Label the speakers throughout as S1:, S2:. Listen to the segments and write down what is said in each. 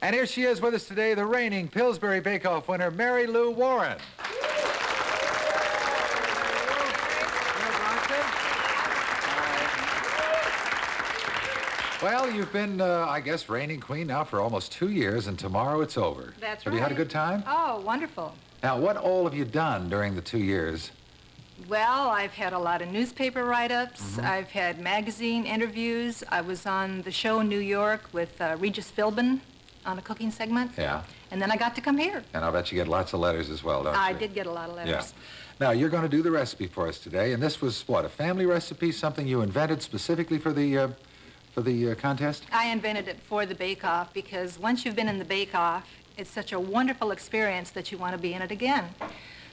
S1: And here she is with us today, the reigning Pillsbury Bake Off winner, Mary Lou Warren. Well, you've been, I guess, reigning queen now for almost 2 years, and tomorrow it's over.
S2: That's right.
S1: Have you had a good time?
S2: Oh, wonderful.
S1: Now, what all have you done during the 2 years?
S2: Well, I've had a lot of newspaper write-ups. I've had magazine interviews. I was on the show in New York with Regis Philbin on a cooking segment.
S1: Yeah.
S2: And then I got to come here.
S1: And I'll bet you get lots of letters as well, don't you?
S2: I did get a lot of letters.
S1: Yeah. Now, you're going to do the recipe for us today, and this was, what, a family recipe, something you invented specifically for the contest?
S2: I invented it for the Bake Off because once you've been in the Bake Off, it's such a wonderful experience that you want to be in it again.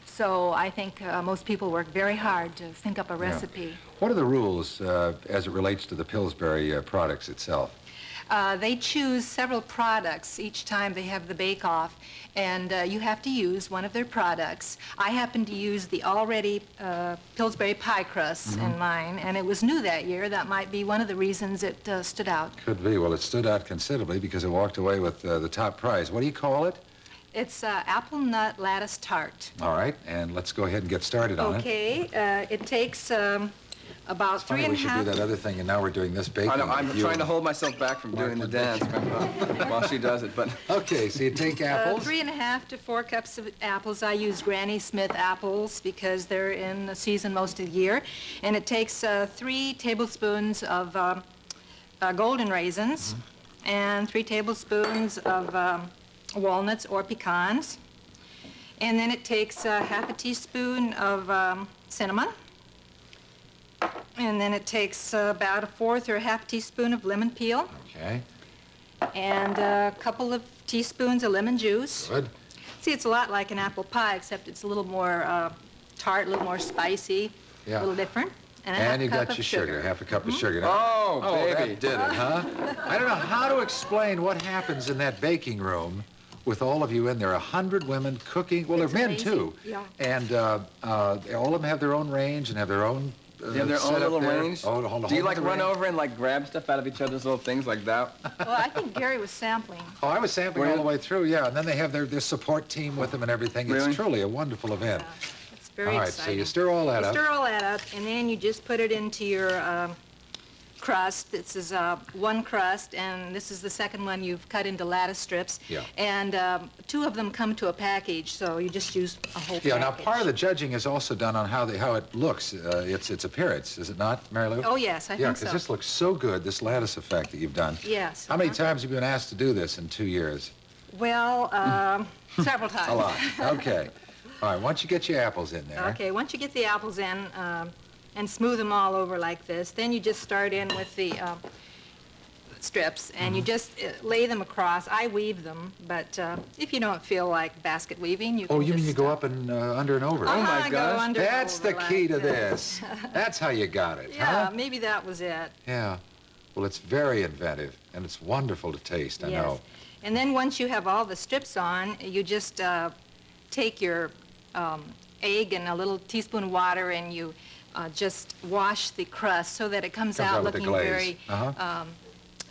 S2: So I think most people work very hard to think up a recipe.
S1: Yeah. What are the rules as it relates to the Pillsbury products itself?
S2: They choose several products each time they have the Bake Off, and you have to use one of their products. I happen to use the already Pillsbury pie crusts in mine, and it was new that year. That might be one of the reasons it stood out.
S1: Could be. Well, it stood out considerably because it walked away with the top prize. What do you call it?
S2: It's apple nut lattice tart.
S1: All right, and let's go ahead and get started on it.
S2: Okay, it takes about
S1: It's funny,
S2: 3 and a
S1: we should
S2: half.
S1: do that other thing, and now we're doing this baking.
S3: I know, I'm trying to hold myself back from doing the dance while she does it, but...
S1: Okay, so you take apples.
S2: 3.5 to 4 cups of apples. I use Granny Smith apples because they're in the season most of the year. And it takes 3 tablespoons of golden raisins and 3 tablespoons of walnuts or pecans. And then it takes half a teaspoon of cinnamon. And then it takes about a 1/4 or a half teaspoon of lemon peel.
S1: Okay.
S2: And a couple of teaspoons of lemon juice.
S1: Good.
S2: See, it's a lot like an apple pie, except it's a little more tart, a little more spicy,
S1: Yeah.
S2: a little different.
S1: And you got your sugar, half a cup of sugar. Now,
S3: baby.
S1: that did it, huh? I don't know how to explain what happens in that baking room with all of you in there, 100 women cooking. Well,
S2: It's
S1: they're men,
S2: amazing.
S1: too.
S2: Yeah.
S1: And all of them have their own range and have their own
S3: They have their own
S1: setup
S3: little
S1: there.
S3: range?
S1: Oh,
S3: Do you like run
S1: range?
S3: over and like grab stuff out of each other's little things like that?
S2: Well, I think Gary was sampling.
S1: Oh, I was sampling all the way through, yeah. And then they have their support team with them and everything.
S3: Really?
S1: It's truly a wonderful event.
S2: It's very
S1: All right,
S2: exciting.
S1: so you stir all that up.
S2: Stir all that up, and then you just put it into your crust. This is one crust, and this is the second one you've cut into lattice strips.
S1: Yeah.
S2: And 2 of them come to a package, so you just use a whole
S1: Yeah,
S2: package.
S1: now part of the judging is also done on how it looks, its appearance, is it not, Mary Lou?
S2: Oh, yes, I
S1: Yeah,
S2: think so.
S1: because this looks so good, this lattice effect that you've done.
S2: Yes.
S1: How many times have you been asked to do this in 2 years?
S2: Well, several times.
S1: A lot. Okay. All right, once you get your apples in there.
S2: Okay, once you get the apples in and smooth them all over like this, then you just start in with the strips, and you just lay them across. I weave them, but if you don't feel like basket weaving, you can
S1: Oh, you
S2: just...
S1: mean you go up and under and over?
S3: Oh, my
S2: go
S3: gosh.
S2: under and
S1: That's
S2: over
S1: the key
S2: like
S1: to this. That's how you got it,
S2: Yeah,
S1: huh?
S2: maybe that was it.
S1: Yeah. Well, it's very inventive, and it's wonderful to taste, I know.
S2: And then once you have all the strips on, you just take your egg and a little teaspoon of water, and you just wash the crust so that it comes out
S1: with the
S2: looking
S1: glaze.
S2: very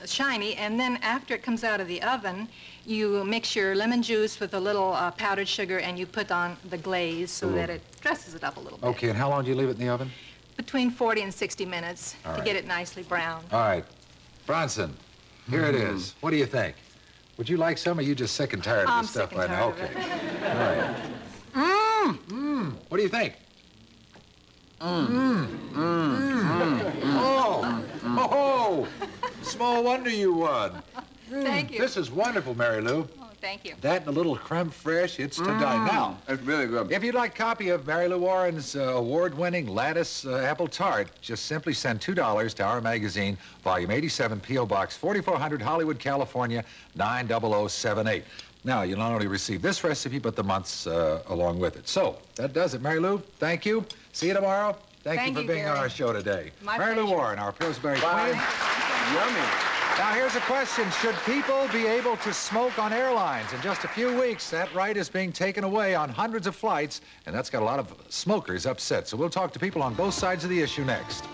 S2: shiny. And then after it comes out of the oven, you mix your lemon juice with a little powdered sugar, and you put on the glaze so that it dresses it up a little bit.
S1: Okay, and how long do you leave it in the oven?
S2: Between 40 and 60 minutes
S1: All
S2: to
S1: right.
S2: get it nicely brown.
S1: All right. Bronson, here it is. What do you think? Would you like some, or are you just sick and tired of
S2: I'm
S1: this stuff
S2: sick
S1: by
S2: and
S1: now?
S2: tired of
S1: Okay. All right. What do you think? Oh, small wonder you won.
S2: Thank you.
S1: This is wonderful, Mary Lou.
S2: Oh, thank you.
S1: That and a little creme fraiche, it's to die now.
S3: It's really good.
S1: If you'd like a copy of Mary Lou Warren's award-winning lattice apple tart, just simply send $2 to our magazine, Volume 87, P.O. Box 4400, Hollywood, California, 90078. Now, you'll not only receive this recipe, but the months along with it. So, that does it. Mary Lou, thank you. See you tomorrow. Thank you for being on
S2: Gary.
S1: our show today.
S2: My
S1: Mary Lou
S2: pleasure.
S1: Warren, our Pillsbury Queen.
S3: Yummy.
S1: Now, here's a question. Should people be able to smoke on airlines? In just a few weeks, that right is being taken away on hundreds of flights, and that's got a lot of smokers upset. So we'll talk to people on both sides of the issue next.